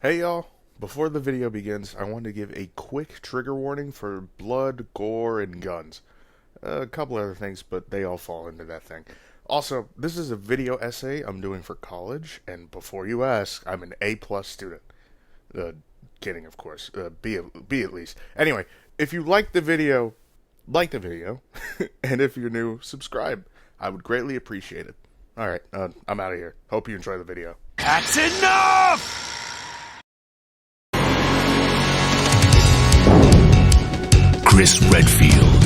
Hey y'all, before the video begins, I want to give a quick trigger warning for blood, gore, and guns. A couple other things, but they all fall into that thing. Also, this is a video essay I'm doing for college, and before you ask, I'm an A+ student. Kidding, of course. B at least. Anyway, if you like the video, and if you're new, subscribe. I would greatly appreciate it. Alright, I'm out of here. Hope you enjoy the video. That's enough! Chris Redfield,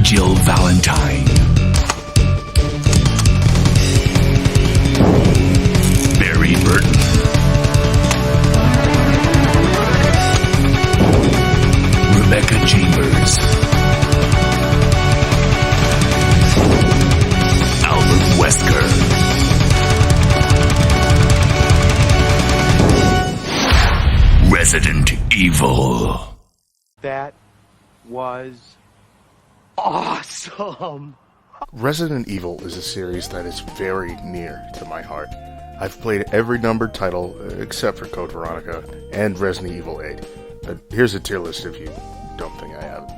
Jill Valentine, Barry Burton, Rebecca Chambers, Albert Wesker, Resident Evil. That was awesome. Resident Evil is a series that is very near to my heart. I've played every numbered title except for Code Veronica and Resident Evil 8. Here's a tier list if you don't think I haven't.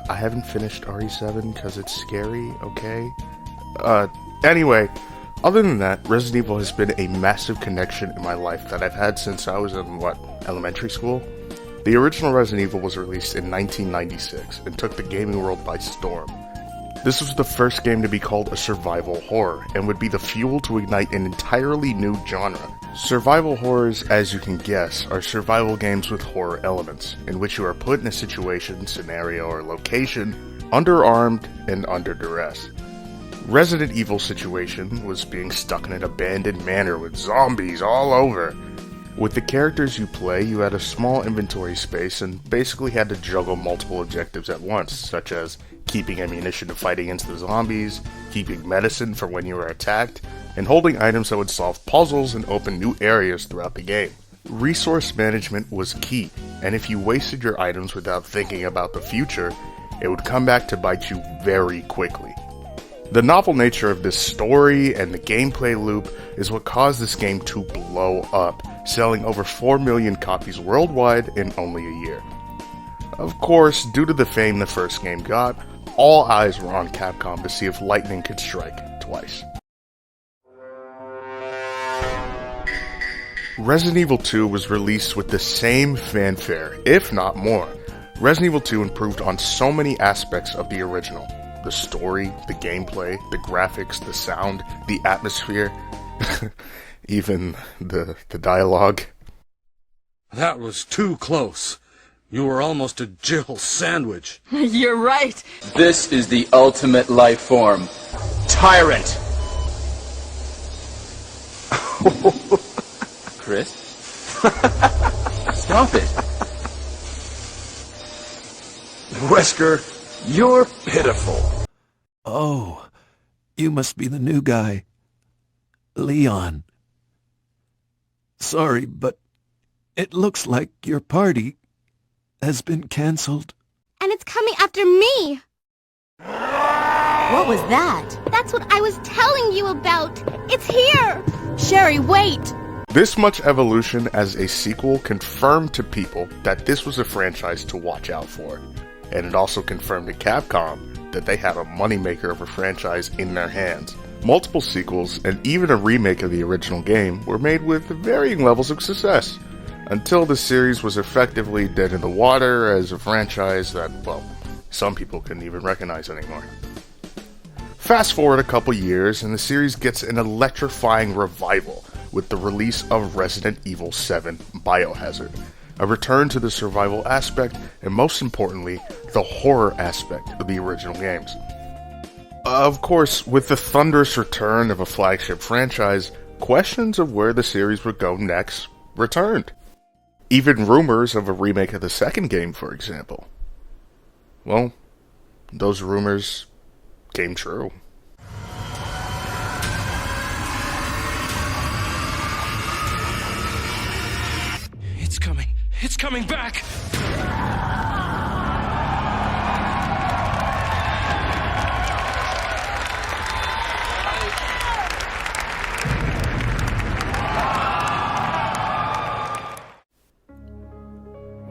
I haven't finished RE7 because it's scary, okay? Anyway, other than that, Resident Evil has been a massive connection in my life that I've had since I was in, elementary school? The original Resident Evil was released in 1996 and took the gaming world by storm. This was the first game to be called a survival horror and would be the fuel to ignite an entirely new genre. Survival horrors, as you can guess, are survival games with horror elements, in which you are put in a situation, scenario, or location, underarmed and under duress. Resident Evil situation was being stuck in an abandoned manor with zombies all over. With the characters you play, you had a small inventory space and basically had to juggle multiple objectives at once, such as keeping ammunition to fight against the zombies, keeping medicine for when you were attacked, and holding items that would solve puzzles and open new areas throughout the game. Resource management was key, and if you wasted your items without thinking about the future, it would come back to bite you very quickly. The novel nature of this story and the gameplay loop is what caused this game to blow up, selling over 4 million copies worldwide in only a year. Of course, due to the fame the first game got, all eyes were on Capcom to see if lightning could strike twice. Resident Evil 2 was released with the same fanfare, if not more. Resident Evil 2 improved on so many aspects of the original. The story, the gameplay, the graphics, the sound, the atmosphere, even the dialogue. That was too close. You were almost a Jill sandwich. You're right. This is the ultimate life form. Tyrant. Chris? Stop it. Wesker, you're pitiful. Oh, you must be the new guy. Leon. Sorry, but it looks like your party has been cancelled. And it's coming after me! What was that? That's what I was telling you about! It's here! Sherry, wait! This much evolution as a sequel confirmed to people that this was a franchise to watch out for. And it also confirmed to Capcom that they had a moneymaker of a franchise in their hands. Multiple sequels, and even a remake of the original game, were made with varying levels of success, until the series was effectively dead in the water as a franchise that, well, some people couldn't even recognize anymore. Fast forward a couple years, and the series gets an electrifying revival with the release of Resident Evil 7 Biohazard. A return to the survival aspect, and most importantly, the horror aspect of the original games. Of course, with the thunderous return of a flagship franchise, questions of where the series would go next returned. Even rumors of a remake of the second game, for example. Well, those rumors came true. It's coming. It's coming back!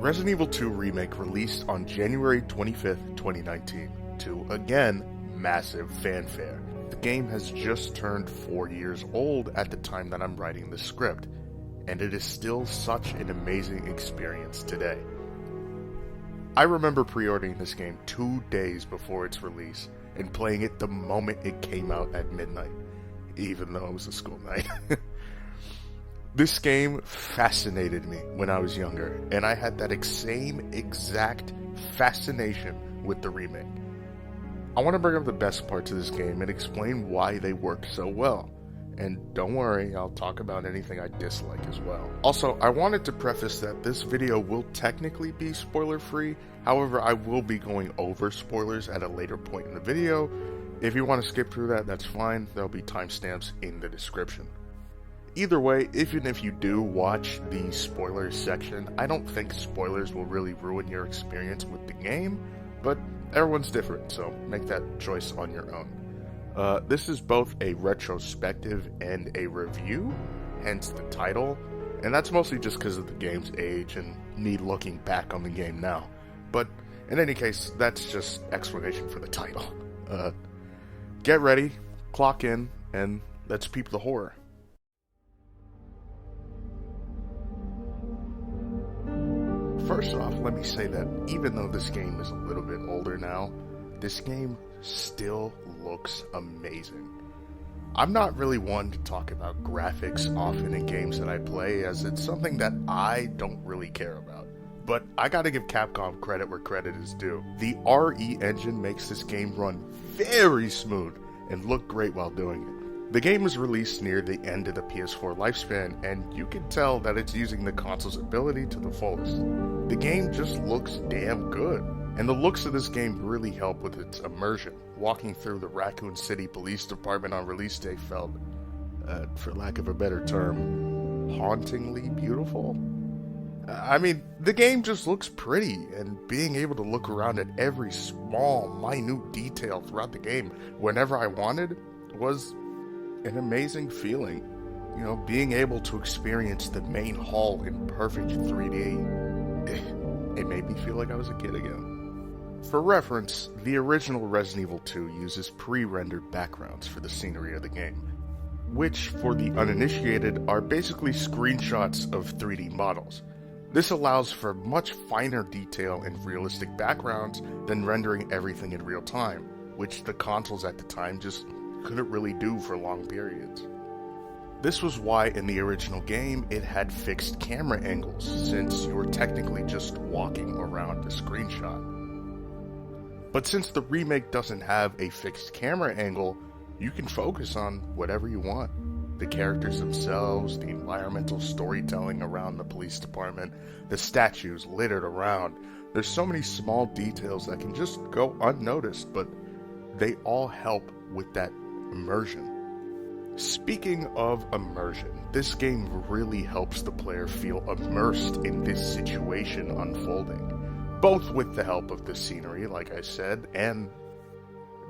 Resident Evil 2 Remake released on January 25th, 2019, to, again, massive fanfare. The game has just turned 4 years old at the time that I'm writing the script, and it is still such an amazing experience today. I remember pre-ordering this game 2 days before its release, and playing it the moment it came out at midnight, even though it was a school night. This game fascinated me when I was younger, and I had that same exact fascination with the remake. I want to bring up the best parts of this game and explain why they work so well. And don't worry, I'll talk about anything I dislike as well. Also, I wanted to preface that this video will technically be spoiler-free, however, I will be going over spoilers at a later point in the video. If you want to skip through that, that's fine, there'll be timestamps in the description. Either way, even if you do watch the spoilers section, I don't think spoilers will really ruin your experience with the game, but everyone's different, so make that choice on your own. This is both a retrospective and a review, hence the title, and that's mostly just because of the game's age and me looking back on the game now. But in any case, that's just explanation for the title. Get ready, clock in, and let's peep the horror. First off, let me say that even though this game is a little bit older now, this game still looks amazing. I'm not really one to talk about graphics often in games that I play, as it's something that I don't really care about. But I gotta give Capcom credit where credit is due. The RE engine makes this game run very smooth and look great while doing it. The game was released near the end of the PS4 lifespan, and you can tell that it's using the console's ability to the fullest. The game just looks damn good, and the looks of this game really help with its immersion. Walking through the Raccoon City Police Department on release day felt, for lack of a better term, hauntingly beautiful. I mean, the game just looks pretty, and being able to look around at every small, minute detail throughout the game whenever I wanted was an amazing feeling. You know, being able to experience the main hall in perfect 3D, it made me feel like I was a kid again. For reference, the original Resident Evil 2 uses pre-rendered backgrounds for the scenery of the game, which, for the uninitiated, are basically screenshots of 3D models. This allows for much finer detail and realistic backgrounds than rendering everything in real time, which the consoles at the time just couldn't really do for long periods. This was why in the original game it had fixed camera angles, since you were technically just walking around a screenshot. But since the remake doesn't have a fixed camera angle, you can focus on whatever you want. The characters themselves, the environmental storytelling around the police department, the statues littered around. There's so many small details that can just go unnoticed, but they all help with that immersion. Speaking of immersion, this game really helps the player feel immersed in this situation unfolding, both with the help of the scenery, like I said, and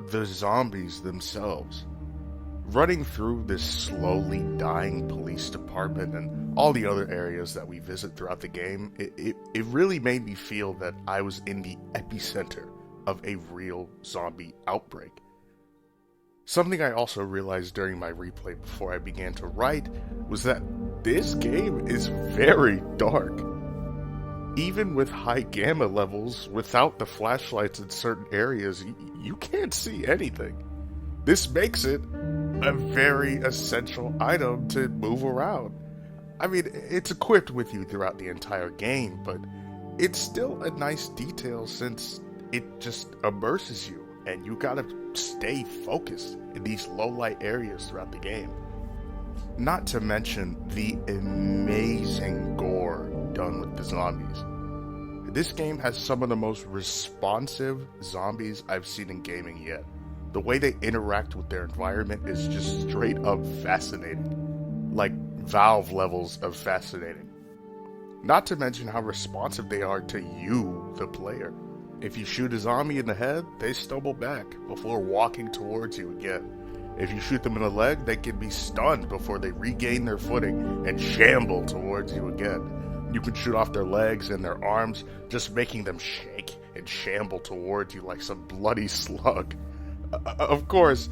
the zombies themselves. Running through this slowly dying police department and all the other areas that we visit throughout the game, it really made me feel that I was in the epicenter of a real zombie outbreak. Something I also realized during my replay before I began to write was that this game is very dark. Even with high gamma levels, without the flashlights in certain areas, you can't see anything. This makes it a very essential item to move around. I mean, it's equipped with you throughout the entire game, but it's still a nice detail since it just immerses you, and you gotta stay focused in these low-light areas throughout the game. Not to mention the amazing gore done with the zombies. This game has some of the most responsive zombies I've seen in gaming yet. The way they interact with their environment is just straight up fascinating. Like Valve levels of fascinating. Not to mention how responsive they are to you, the player. If you shoot a zombie in the head, they stumble back before walking towards you again. If you shoot them in the leg, they can be stunned before they regain their footing and shamble towards you again. You can shoot off their legs and their arms, just making them shake and shamble towards you like some bloody slug. Of course,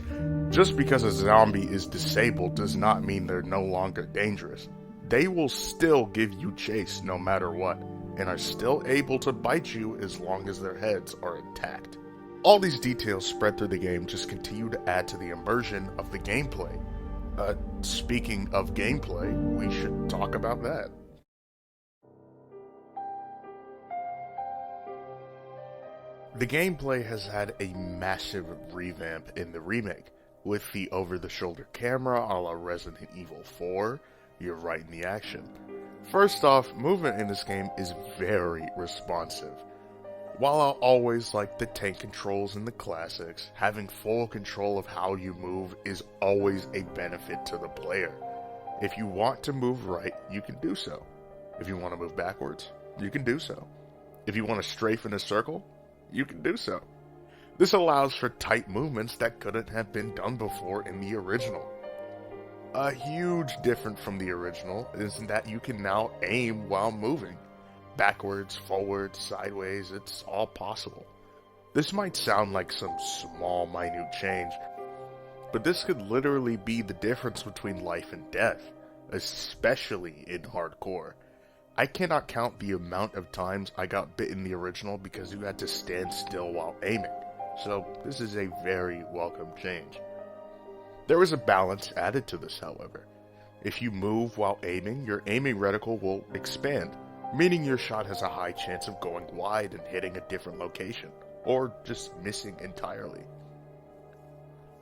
just because a zombie is disabled does not mean they're no longer dangerous. They will still give you chase no matter what, and are still able to bite you as long as their heads are intact. All these details spread through the game just continue to add to the immersion of the gameplay. Speaking of gameplay, we should talk about that. The gameplay has had a massive revamp in the remake, with the over-the-shoulder camera a la Resident Evil 4, you're right in the action. First off, movement in this game is very responsive. While I'll always like the tank controls in the classics, having full control of how you move is always a benefit to the player. If you want to move right, you can do so. If you want to move backwards, you can do so. If you want to strafe in a circle, you can do so. This allows for tight movements that couldn't have been done before in the original. A huge difference from the original is that you can now aim while moving. Backwards, forwards, sideways, it's all possible. This might sound like some small, minute change, but this could literally be the difference between life and death, especially in hardcore. I cannot count the amount of times I got bit in the original because you had to stand still while aiming, so this is a very welcome change. There is a balance added to this, however. If you move while aiming, your aiming reticle will expand, meaning your shot has a high chance of going wide and hitting a different location, or just missing entirely.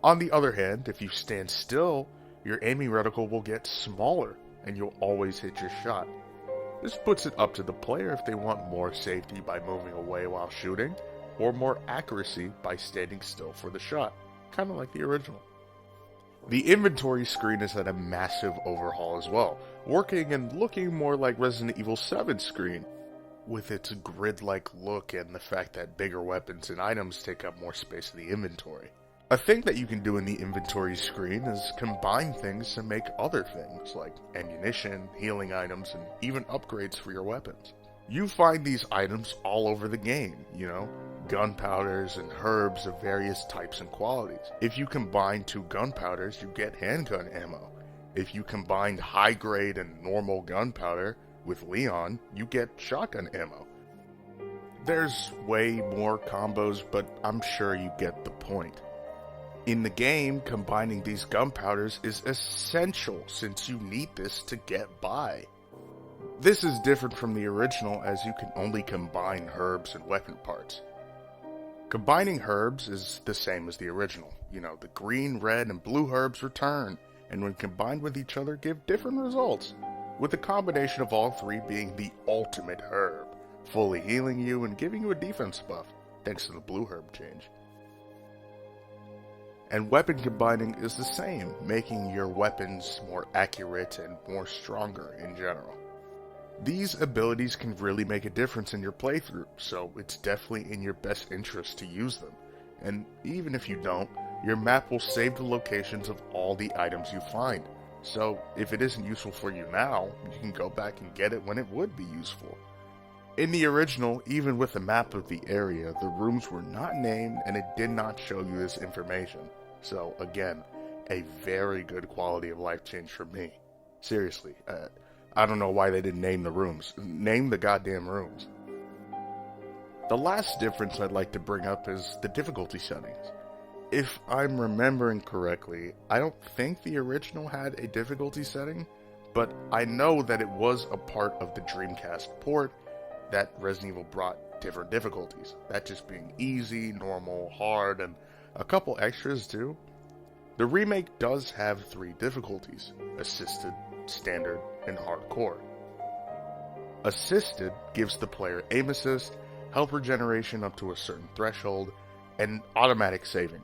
On the other hand, if you stand still, your aiming reticle will get smaller, and you'll always hit your shot. This puts it up to the player if they want more safety by moving away while shooting, or more accuracy by standing still for the shot, kind of like the original. The inventory screen has had a massive overhaul as well, working and looking more like Resident Evil 7's screen, with its grid-like look and the fact that bigger weapons and items take up more space in the inventory. A thing that you can do in the inventory screen is combine things to make other things, like ammunition, healing items, and even upgrades for your weapons. You find these items all over the game, gunpowders and herbs of various types and qualities. If you combine 2 gunpowders, you get handgun ammo. If you combine high-grade and normal gunpowder with Leon, you get shotgun ammo. There's way more combos, but I'm sure you get the point. In the game, combining these gunpowders is essential since you need this to get by. This is different from the original as you can only combine herbs and weapon parts. Combining herbs is the same as the original. The green, red, and blue herbs return, and when combined with each other give different results, with the combination of all 3 being the ultimate herb, fully healing you and giving you a defense buff, thanks to the blue herb change. And weapon combining is the same, making your weapons more accurate and more stronger in general. These abilities can really make a difference in your playthrough, so it's definitely in your best interest to use them. And even if you don't, your map will save the locations of all the items you find. So if it isn't useful for you now, you can go back and get it when it would be useful. In the original, even with a map of the area, the rooms were not named and it did not show you this information. So again, a very good quality of life change for me. Seriously, I don't know why they didn't name the rooms. Name the goddamn rooms. The last difference I'd like to bring up is the difficulty settings. If I'm remembering correctly, I don't think the original had a difficulty setting, but I know that it was a part of the Dreamcast port that Resident Evil brought different difficulties. That just being easy, normal, hard, and a couple extras too. The remake does have 3 difficulties: assisted, standard, and hardcore. Assisted gives the player aim assist, health regeneration up to a certain threshold, and automatic saving.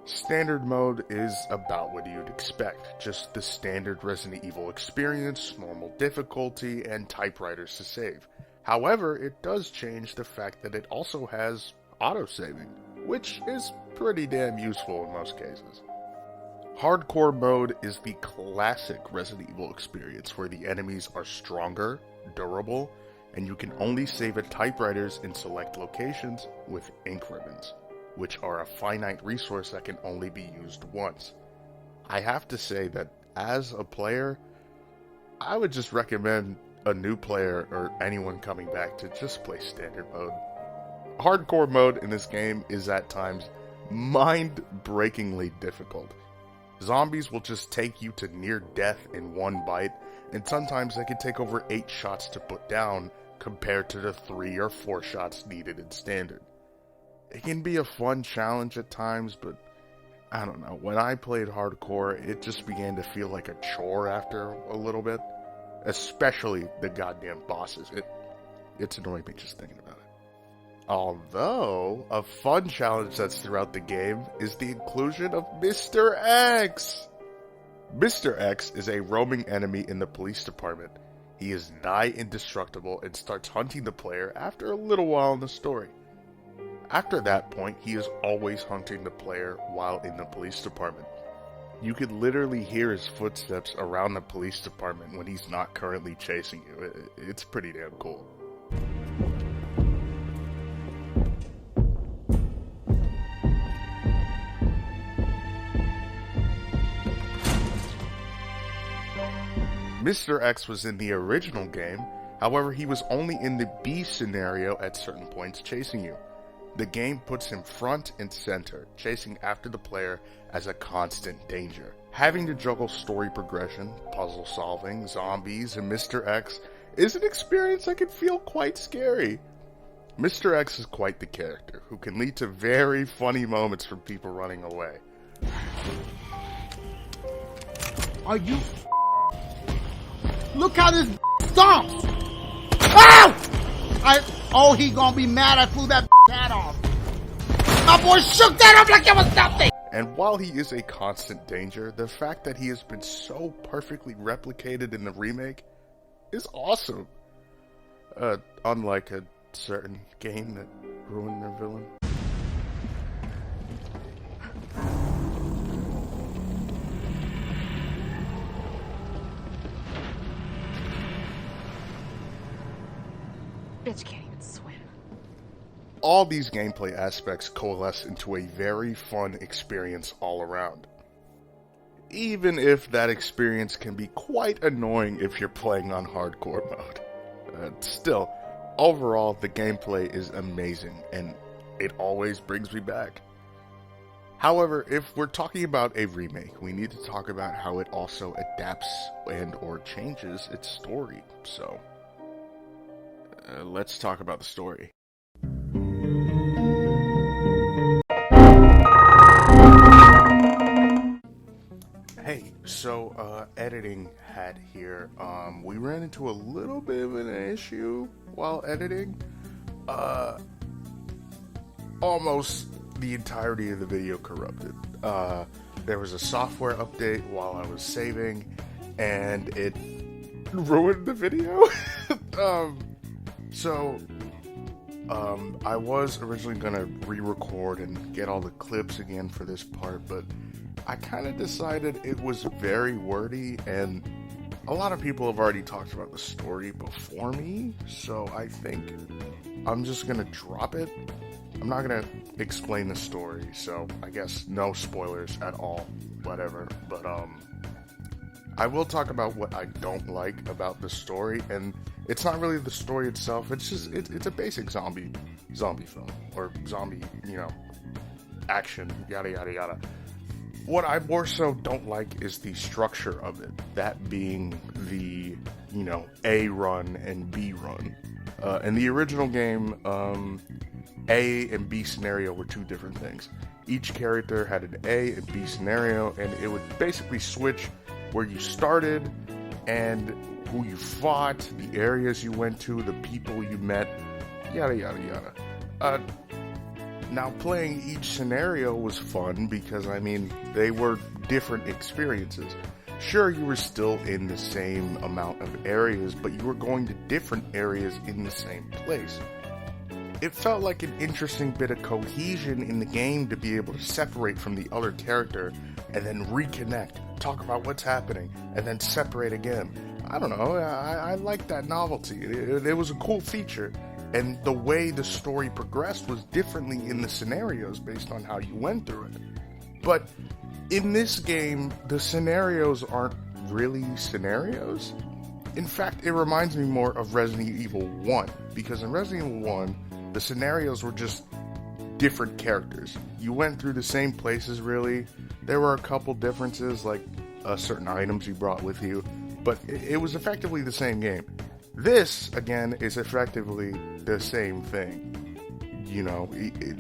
Standard mode is about what you'd expect, just the standard Resident Evil experience, normal difficulty, and typewriters to save. However, it does change the fact that it also has auto-saving, which is pretty damn useful in most cases. Hardcore mode is the classic Resident Evil experience where the enemies are stronger, durable, and you can only save at typewriters in select locations with ink ribbons, which are a finite resource that can only be used once. I have to say that as a player, I would just recommend a new player or anyone coming back to just play standard mode. Hardcore mode in this game is at times mind-breakingly difficult. Zombies will just take you to near death in one bite, and sometimes they can take over 8 shots to put down compared to the 3 or 4 shots needed in standard. It can be a fun challenge at times, but I don't know, when I played hardcore, it just began to feel like a chore after a little bit, especially the goddamn bosses. It's annoying me just thinking about it. Although, a fun challenge that's throughout the game is the inclusion of Mr. X! Mr. X is a roaming enemy in the police department. He is nigh indestructible and starts hunting the player after a little while in the story. After that point, he is always hunting the player while in the police department. You could literally hear his footsteps around the police department when he's not currently chasing you. It's pretty damn cool. Mr. X was in the original game, however he was only in the B scenario at certain points chasing you. The game puts him front and center, chasing after the player as a constant danger. Having to juggle story progression, puzzle solving, zombies, and Mr. X is an experience that can feel quite scary. Mr. X is quite the character, who can lead to very funny moments from people running away. Are you... Look how this stomps! Ow! He gonna be mad I flew that hat off. My boy shook that up like it was nothing! And while he is a constant danger, the fact that he has been so perfectly replicated in the remake is awesome. Unlike a certain game that ruined their villain. Bitch can't even swim. All these gameplay aspects coalesce into a very fun experience all around. Even if that experience can be quite annoying if you're playing on hardcore mode. Still, overall the gameplay is amazing and it always brings me back. However, if we're talking about a remake, we need to talk about how it also adapts and or changes its story. So, let's talk about the story. Hey, so editing hat here. We ran into a little bit of an issue while editing. Almost the entirety of the video corrupted. There was a software update while I was saving, and it ruined the video. I was originally gonna re-record and get all the clips again for this part, but I kind of decided it was very wordy, and a lot of people have already talked about the story before me, so I think I'm just gonna drop it. I'm not gonna explain the story, so I guess no spoilers at all, whatever, but I will talk about what I don't like about the story, and it's not really the story itself, it's just, it's a basic zombie film, or zombie, action, yada yada yada. What I more so don't like is the structure of it, that being the, A run and B run. In the original game, A and B scenario were two different things. Each character had an A and B scenario, and it would basically switch where you started and who you fought, the areas you went to, the people you met, yada yada yada. Now, playing each scenario was fun because, they were different experiences. Sure, you were still in the same amount of areas, but you were going to different areas in the same place. It felt like an interesting bit of cohesion in the game to be able to separate from the other character and then reconnect, talk about what's happening, and then separate again. I don't know, I like that novelty. It was a cool feature, and the way the story progressed was differently in the scenarios based on how you went through it. But in this game, the scenarios aren't really scenarios. In fact, it reminds me more of Resident Evil 1, because in Resident Evil 1, the scenarios were just different characters. You went through the same places, really. There were a couple differences, like certain items you brought with you, but it was effectively the same game. This, again, is effectively the same thing. You know,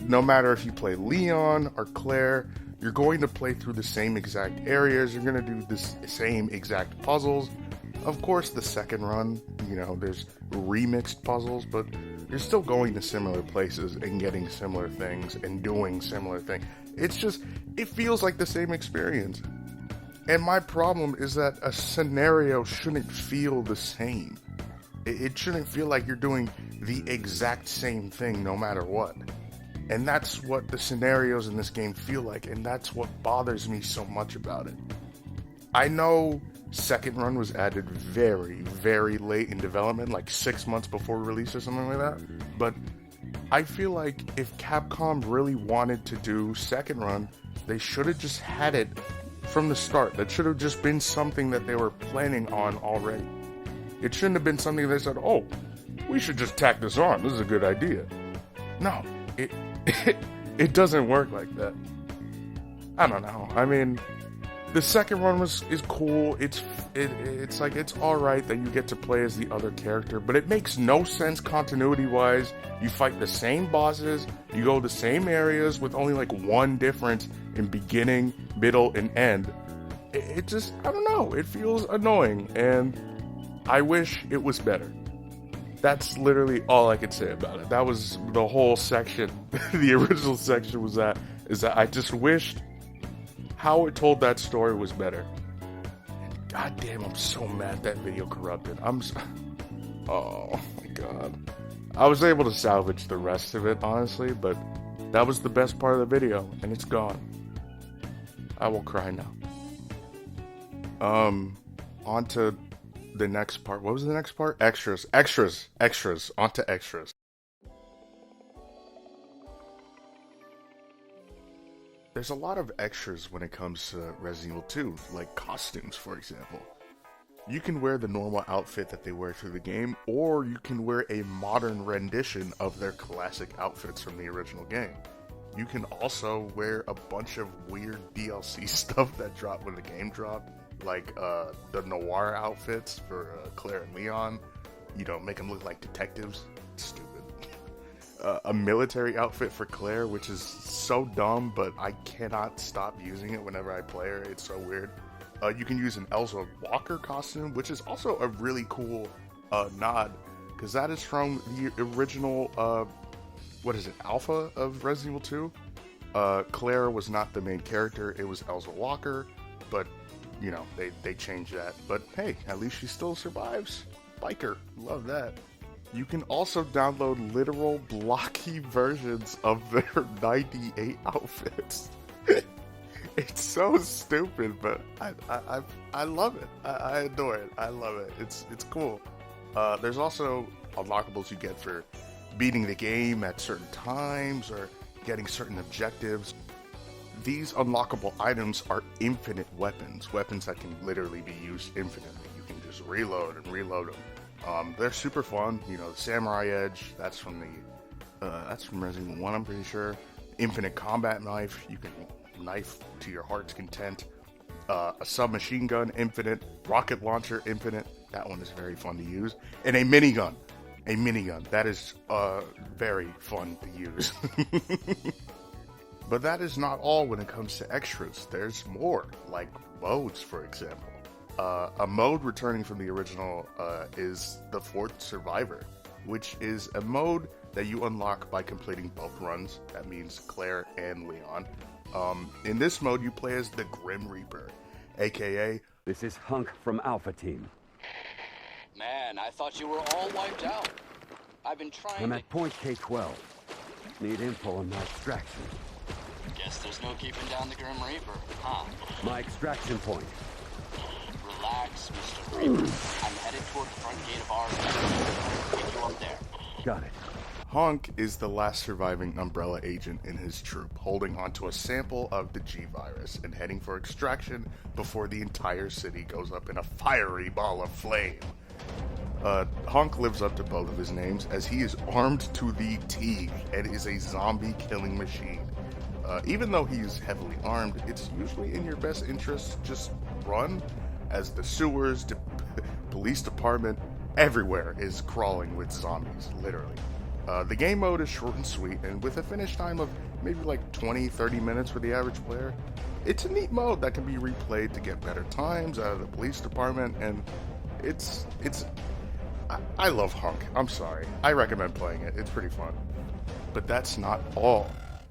no matter if you play Leon or Claire, you're going to play through the same exact areas, you're going to do the same exact puzzles. Of course, the second run, you know, there's remixed puzzles, but you're still going to similar places and getting similar things and doing similar things. It's just, it feels like the same experience. And my problem is that a scenario shouldn't feel the same. It shouldn't feel like you're doing the exact same thing no matter what. And that's what the scenarios in this game feel like, and that's what bothers me so much about it. I know second run was added very, very late in development, like 6 months before release or something like that, but I feel like if Capcom really wanted to do second run, they should have just had it from the start. That should have just been something that they were planning on already. It shouldn't have been something they said, oh, we should just tack this on, this is a good idea. No, it doesn't work like that. I don't know. I mean, the second one is cool. It's like, it's alright that you get to play as the other character, but it makes no sense continuity wise. You fight the same bosses, you go the same areas with only like one difference in beginning, middle, and end. It just, I don't know, it feels annoying, and I wish it was better. That's literally all I could say about it. That was the whole section. The original section was that I just wished how it told that story was better. And goddamn, I'm so mad that video corrupted. Oh my god. I was able to salvage the rest of it, honestly, but that was the best part of the video, and it's gone. I will cry now. On to the next part. What was the next part? Extras. On to extras. There's a lot of extras when it comes to Resident Evil 2, like costumes, for example. You can wear the normal outfit that they wear through the game, or you can wear a modern rendition of their classic outfits from the original game. You can also wear a bunch of weird DLC stuff that dropped when the game dropped, like the noir outfits for Claire and Leon. You know, make them look like detectives. Stupid. A military outfit for Claire, which is so dumb, but I cannot stop using it whenever I play her. It's so weird. You can use an Elsa Walker costume, which is also a really cool nod, because that is from the original, Alpha of Resident Evil 2. Claire was not the main character, it was Elsa Walker, but, you know, they changed that. But hey, at least she still survives. Biker, love that. You can also download literal blocky versions of their 98 outfits. It's so stupid, but I love it. I adore it. I love it. It's cool. There's also unlockables you get for beating the game at certain times or getting certain objectives. These unlockable items are infinite weapons that can literally be used infinitely. You can just reload and reload them. They're super fun. You know, the Samurai Edge, that's from Resident Evil 1, I'm pretty sure. Infinite combat knife, you can knife to your heart's content. A submachine gun, infinite. Rocket launcher, infinite. That one is very fun to use. And a minigun. That is very fun to use. But that is not all when it comes to extras. There's more, like modes, for example. A mode returning from the original is the Fourth Survivor, which is a mode that you unlock by completing both runs. That means Claire and Leon. In this mode, you play as the Grim Reaper, aka... This is Hunk from Alpha Team. Man, I thought you were all wiped out. I've been trying I'm at point K-12. Need info on my extraction. Guess Guess there's no keeping down the Grim Reaper, huh? My extraction point. Relax, Mr. Reaper. I'm headed toward the front gate of our base. Pick you up there. Got it. Honk is the last surviving Umbrella agent in his troop, holding onto a sample of the G-Virus and heading for extraction before the entire city goes up in a fiery ball of flame. Honk lives up to both of his names, as he is armed to the teeth and is a zombie killing machine. Even though he's heavily armed, it's usually in your best interest to just run, as the sewers, police department, everywhere is crawling with zombies, literally. The game mode is short and sweet, and with a finish time of maybe like 20-30 minutes for the average player, it's a neat mode that can be replayed to get better times out of the police department, and I love Honk. I'm sorry. I recommend playing it. It's pretty fun. But that's not all.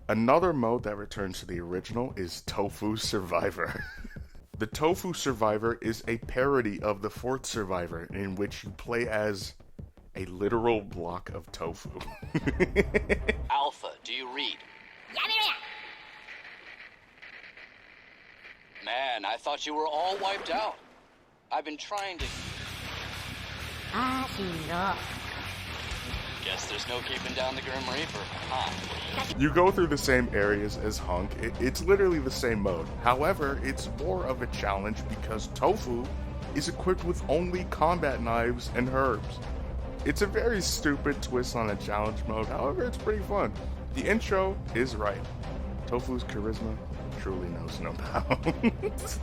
Another mode that returns to the original is Tofu Survivor. The Tofu Survivor is a parody of the Fourth Survivor, in which you play as a literal block of tofu. Alpha, do you read? Man, I thought you were all wiped out. I've been trying to... Guess there's no keeping down the Grim Reaper, huh? You go through the same areas as Honk. It's literally the same mode. However, it's more of a challenge because Tofu is equipped with only combat knives and herbs. It's a very stupid twist on a challenge mode, however, it's pretty fun. The intro is right. Tofu's charisma truly knows no bounds.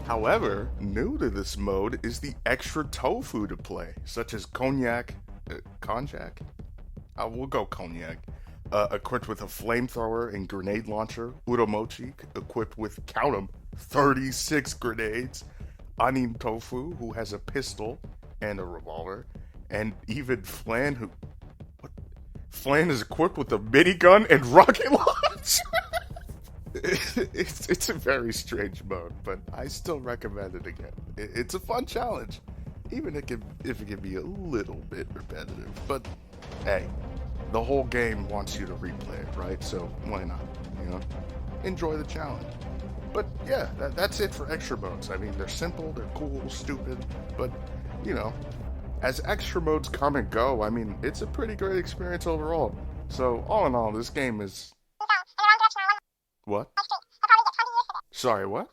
However, new to this mode is the extra tofu to play, such as cognac, we'll go cognac, equipped with a flamethrower and grenade launcher, uromochi, equipped with, count 'em, 36 grenades, Anin Tofu, who has a pistol and a revolver, and even Flan, Flan is equipped with a minigun and rocket launch. It's a very strange mode, but I still recommend it again. It's a fun challenge, even if it can be a little bit repetitive. But hey, the whole game wants you to replay it, right? So why not? Enjoy the challenge. But yeah, that's it for extra modes. I mean, they're simple, they're cool, stupid, but as extra modes come and go, I mean, it's a pretty great experience overall. So all in all, this game is... What? Sorry, what?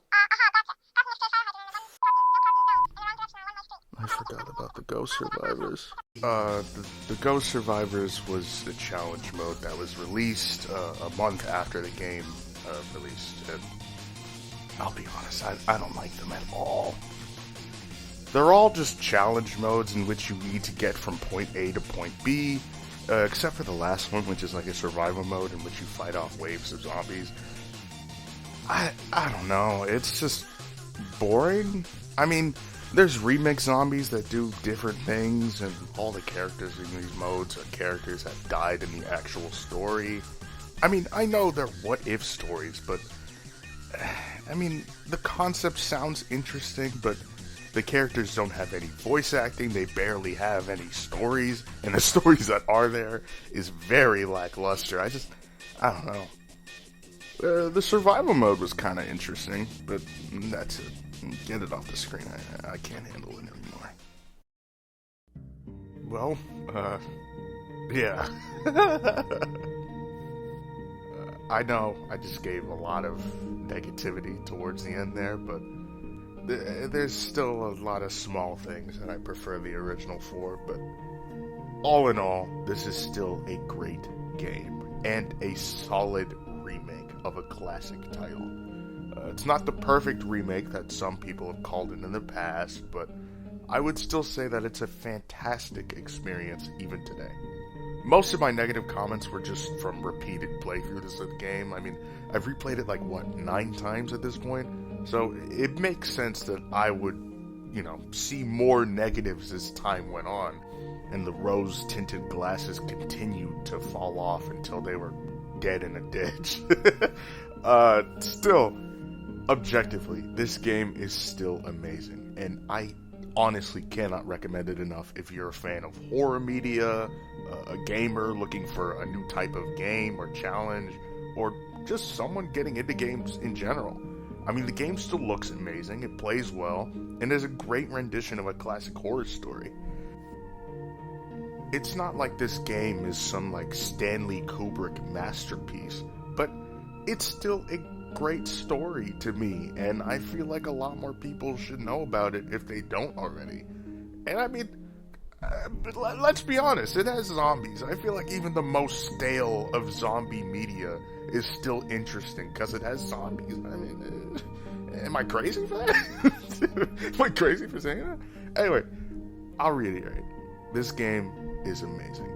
I forgot about the Ghost Survivors. The Ghost Survivors was the challenge mode that was released a month after the game released. And I'll be honest, I don't like them at all. They're all just challenge modes in which you need to get from point A to point B, except for the last one, which is like a survival mode in which you fight off waves of zombies. I don't know, it's just boring. I mean, there's remake zombies that do different things, and all the characters in these modes are characters that died in the actual story. I mean, I know they're what-if stories, but I mean, the concept sounds interesting, but the characters don't have any voice acting, they barely have any stories, and the stories that are there is very lackluster. I don't know. The survival mode was kind of interesting, but that's it. Get it off the screen. I can't handle it anymore. Well, yeah. I know I just gave a lot of negativity towards the end there, but there's still a lot of small things that I prefer the original for, but all in all, this is still a great game, and a solid remake of a classic title. It's not the perfect remake that some people have called it in the past, but I would still say that it's a fantastic experience even today. Most of my negative comments were just from repeated playthroughs of the game. I mean, I've replayed it 9 times at this point, so it makes sense that I would, see more negatives as time went on, and the rose-tinted glasses continued to fall off until they were dead in a ditch. Still, objectively, this game is still amazing, and I honestly cannot recommend it enough if you're a fan of horror media, a gamer looking for a new type of game or challenge, or just someone getting into games in general. I mean, the game still looks amazing, it plays well, and is a great rendition of a classic horror story. It's not like this game is some like Stanley Kubrick masterpiece, but it's still a great story to me, and I feel like a lot more people should know about it if they don't already. And I mean, but let's be honest, it has zombies. I feel like even the most stale of zombie media is still interesting because it has zombies. I mean, am I crazy for that? Am I crazy for saying that? Anyway, I'll reiterate. This game is amazing.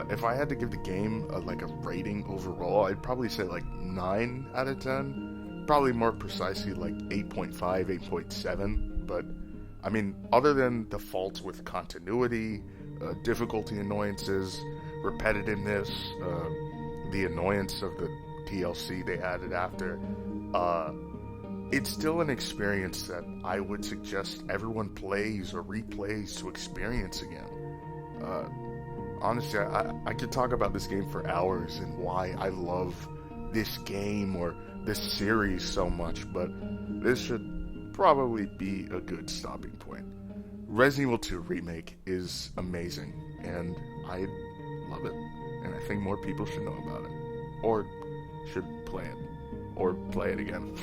If I had to give the game a rating overall, I'd probably say like 9 out of 10. Probably more precisely like 8.5, 8.7. But I mean, other than the faults with continuity, difficulty annoyances, repetitiveness, the annoyance of the DLC they added after, it's still an experience that I would suggest everyone plays or replays to experience again. Honestly, I could talk about this game for hours and why I love this game or this series so much, but this should probably be a good stopping point. Resident Evil 2 Remake is amazing, and I love it, and I think more people should know about it, or should play it, or play it again.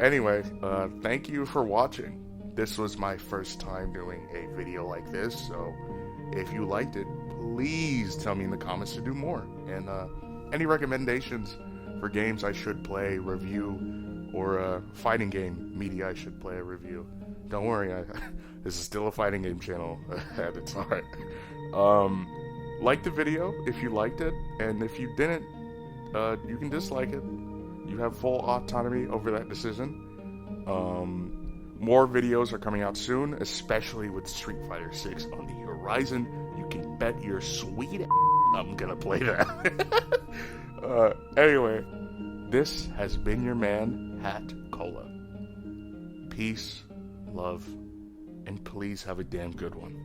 Anyway, thank you for watching. This was my first time doing a video like this, so if you liked it, please tell me in the comments to do more, and any recommendations for games I should play, review, or fighting game media I should play a review. Don't worry, this is still a fighting game channel at its heart. Like the video if you liked it, and if you didn't, you can dislike it. You have full autonomy over that decision. More videos are coming out soon, especially with Street Fighter 6 on the horizon. You can bet your sweet I'm gonna play that. Anyway, this has been your man, Hat Cola. Peace, love, and please have a damn good one.